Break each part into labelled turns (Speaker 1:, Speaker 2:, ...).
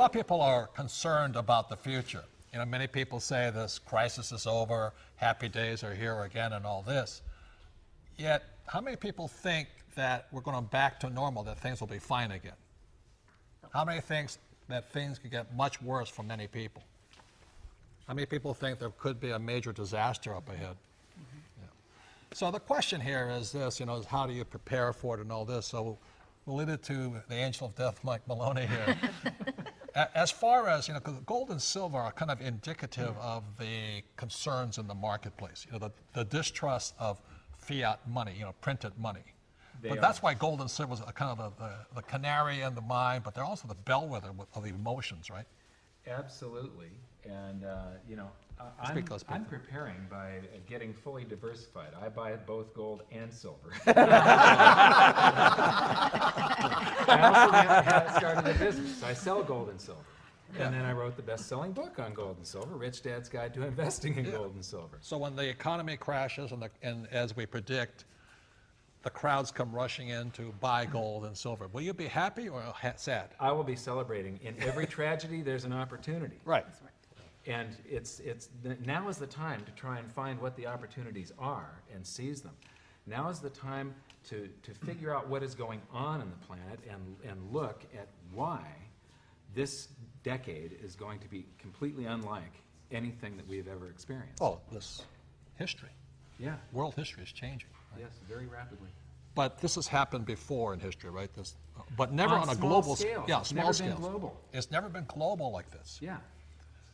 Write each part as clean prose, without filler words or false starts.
Speaker 1: lot of people are concerned about the future. You know, many people say this crisis is over, happy days are here again and all this. Yet, how many people think that we're going back to normal, that things will be fine again? How many think that things could get much worse for many people? How many people think there could be a major disaster up ahead? Yeah. So the question here is this, you know, is how do you prepare for it and all this? So we'll lead it to the angel of death, Mike Maloney here. As far as, you know, because gold and silver are kind of indicative of the concerns in the marketplace, you know, the distrust of fiat money, you know, printed money. But that's why gold and silver is kind of the canary in the mine, but they're also the bellwether of the emotions, right?
Speaker 2: Absolutely. And, you know, I'm preparing by getting fully diversified. I buy both gold and silver. I also started a business. I sell gold and silver. Yeah. And then I wrote the best-selling book on gold and silver, Rich Dad's Guide to Investing in Gold and Silver.
Speaker 1: So when the economy crashes and as we predict, the crowds come rushing in to buy gold and silver, will you be happy or sad?
Speaker 2: I will be celebrating. In every tragedy, there's an opportunity.
Speaker 1: Right.
Speaker 2: And now is the time to try and find what the opportunities are and seize them. Now is the time to figure out what is going on in the planet and look at why this decade is going to be completely unlike anything that we've ever experienced.
Speaker 1: Oh, this history.
Speaker 2: Yeah.
Speaker 1: World history is changing. Right?
Speaker 2: Yes, very rapidly.
Speaker 1: But this has happened before in history, right? But never on a global scale. Yeah, small scale.
Speaker 2: It's never been global.
Speaker 1: It's never been global like this.
Speaker 2: Yeah.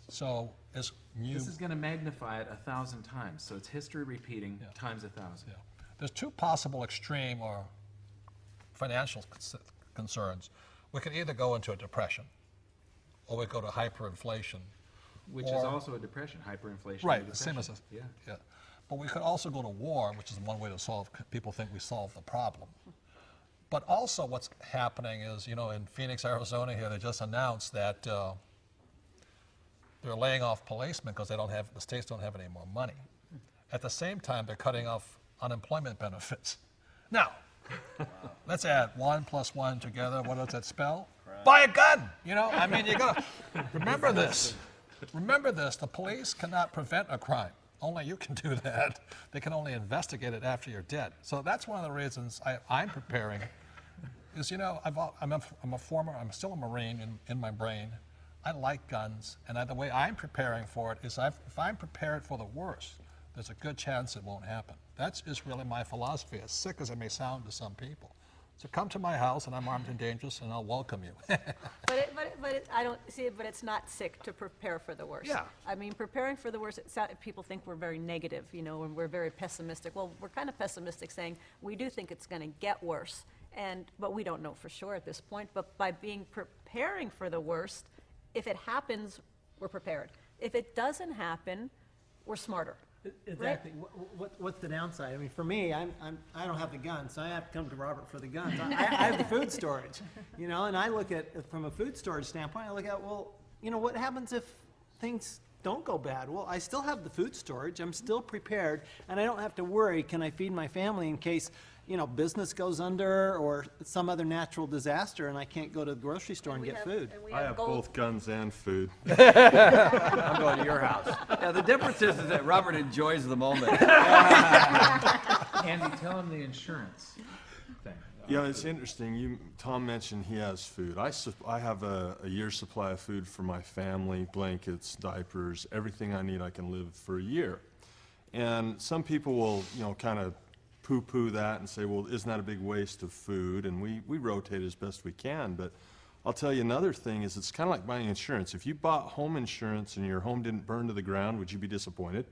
Speaker 1: So
Speaker 2: this is going to magnify it 1,000 times. So it's history repeating times 1,000.
Speaker 1: Yeah. There's two possible extreme or financial concerns. We could either go into a depression, or we go to hyperinflation,
Speaker 2: which is also a depression, hyperinflation.
Speaker 1: Right, the same as a,
Speaker 2: yeah.
Speaker 1: But we could also go to war, which is one way to solve. People think we solve the problem. But also, what's happening is, you know, in Phoenix, Arizona, here they just announced that they're laying off policemen because the states don't have any more money. At the same time, they're cutting off unemployment benefits. Now, let's add 1 + 1 together. What does that spell? Crap. Buy a gun. You know, I mean, you gotta remember this. Remember this. The police cannot prevent a crime. Only you can do that. They can only investigate it after you're dead. So that's one of the reasons I'm preparing. Is, you know, I'm still a Marine in my brain. I like guns, and the way I'm preparing for it is if I'm prepared for the worst, there's a good chance it won't happen. That's just really my philosophy, as sick as it may sound to some people. So come to my house, and I'm armed and dangerous, and I'll welcome you.
Speaker 3: I don't see it, but it's not sick to prepare for the worst.
Speaker 1: Yeah.
Speaker 3: I mean, preparing for the worst, people think we're very negative, you know, and we're very pessimistic. Well, we're kind of pessimistic, saying we do think it's going to get worse, but we don't know for sure at this point. But by preparing for the worst, if it happens, we're prepared. If it doesn't happen, we're smarter.
Speaker 4: Exactly. Right? What's the downside? I mean, for me, I don't have the guns, so I have to come to Robert for the guns. I have the food storage, you know, and I look at, from a food storage standpoint, I look at, well, you know, what happens if things don't go bad? Well, I still have the food storage. I'm still prepared, and I don't have to worry, can I feed my family in case, you know, business goes under or some other natural disaster and I can't go to the grocery store and get food.
Speaker 5: I have both guns and food.
Speaker 6: I'm going to your house. Yeah, the difference is that Robert enjoys the moment.
Speaker 2: Andy, tell him the insurance thing.
Speaker 5: Yeah, it's interesting. Tom mentioned he has food. I have a year's supply of food for my family, blankets, diapers, everything I need. I can live for a year. And some people will, you know, kind of poo-poo that and say, well, isn't that a big waste of food? And we rotate as best we can. But I'll tell you another thing is it's kind of like buying insurance. If you bought home insurance and your home didn't burn to the ground, would you be disappointed?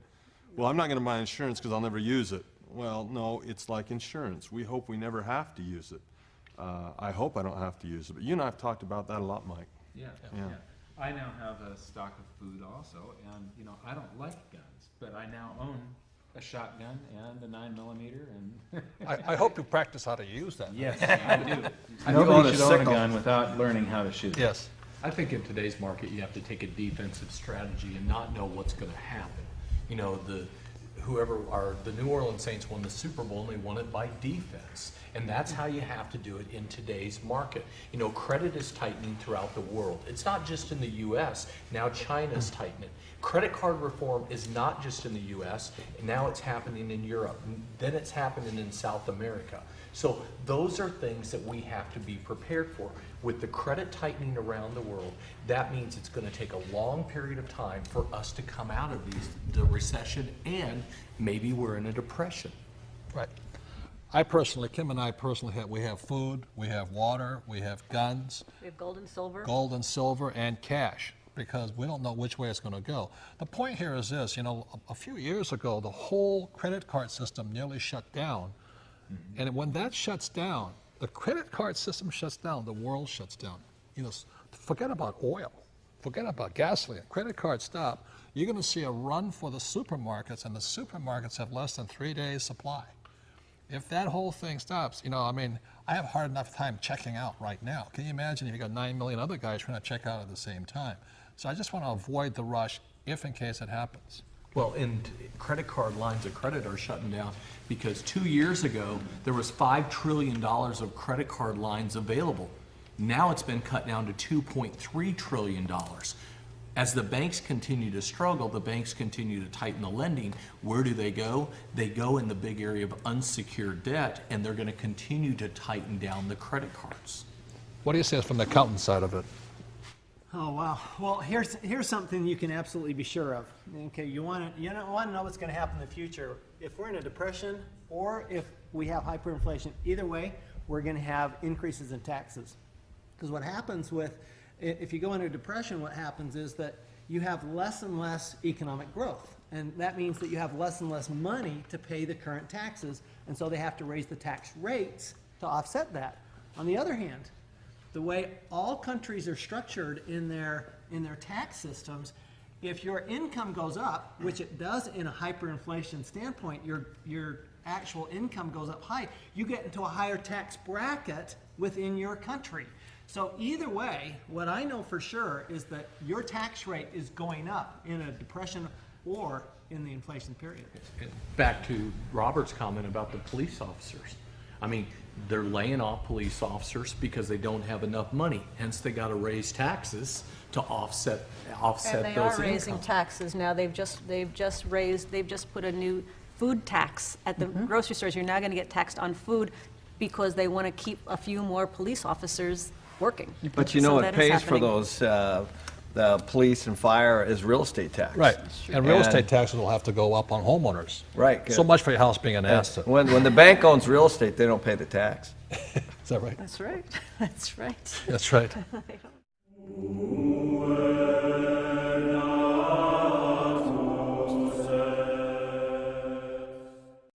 Speaker 5: Well, I'm not going to buy insurance because I'll never use it. Well, no, it's like insurance. We hope we never have to use it. I hope I don't have to use it. But you and I have talked about that a lot, Mike.
Speaker 2: Yeah. I now have a stock of food also, and, you know, I don't like guns, but I now own a shotgun and a 9mm, and
Speaker 1: I hope you practice how to use that.
Speaker 2: Yes, I do. Nobody should own a gun without learning how to shoot.
Speaker 1: Yes.
Speaker 7: I think in today's market you have to take a defensive strategy and not know what's going to happen. You know, the New Orleans Saints won the Super Bowl, and they won it by defense. And that's how you have to do it in today's market. You know, credit is tightening throughout the world. It's not just in the U.S. Now China's tightening. Credit card reform is not just in the U.S. and now it's happening in Europe. Then it's happening in South America. So those are things that we have to be prepared for. With the credit tightening around the world, that means it's going to take a long period of time for us to come out of the recession, and maybe we're in a depression.
Speaker 1: Right. Kim and I personally we have food, we have water, we have guns,
Speaker 3: We have gold and silver.
Speaker 1: and cash, because we don't know which way it's going to go. The point here is this, you know, a few years ago, the whole credit card system nearly shut down. And when that shuts down, the credit card system shuts down, the world shuts down. You know, forget about oil, forget about gasoline, credit cards stop, you're going to see a run for the supermarkets, and the supermarkets have less than 3 days supply. If that whole thing stops, you know, I mean, I have a hard enough time checking out right now. Can you imagine if you got 9 million other guys trying to check out at the same time? So I just want to avoid the rush if in case it happens.
Speaker 7: Well, and credit card lines of credit are shutting down because 2 years ago, there was $5 trillion of credit card lines available. Now it's been cut down to $2.3 trillion. As the banks continue to struggle, the banks continue to tighten the lending. Where do they go? They go in the big area of unsecured debt, and they're going to continue to tighten down the credit cards.
Speaker 1: What do you say from the accountant side of it?
Speaker 4: Oh, wow. Well, here's something you can absolutely be sure of. Okay, you want to know what's going to happen in the future. If we're in a depression or if we have hyperinflation, either way, we're going to have increases in taxes. Because what happens if you go into a depression, what happens is that you have less and less economic growth. And that means that you have less and less money to pay the current taxes. And so they have to raise the tax rates to offset that. On the other hand, the way all countries are structured in their tax systems, if your income goes up, which it does in a hyperinflation standpoint, your actual income goes up high, you get into a higher tax bracket within your country. So either way, what I know for sure is that your tax rate is going up in a depression or in the inflation period.
Speaker 7: Back to Robert's comment about the police officers. I mean, they're laying off police officers because they don't have enough money. Hence, they got to raise taxes to offset those
Speaker 3: And they are raising
Speaker 7: incomes.
Speaker 3: taxes now. They've just put a new food tax at the grocery stores. You're now going to get taxed on food because they want to keep a few more police officers working.
Speaker 6: But you know
Speaker 3: So
Speaker 6: what
Speaker 3: that is
Speaker 6: pays for
Speaker 3: happening.
Speaker 6: those, the police and fire is real estate tax.
Speaker 1: Right, and real estate
Speaker 6: And-
Speaker 1: taxes will have to go up on homeowners.
Speaker 6: Right.
Speaker 1: So much for your house being an asset.
Speaker 6: When the bank owns real estate, they don't pay the tax.
Speaker 1: Is that right?
Speaker 3: That's right. That's right.
Speaker 1: That's right.
Speaker 3: I don't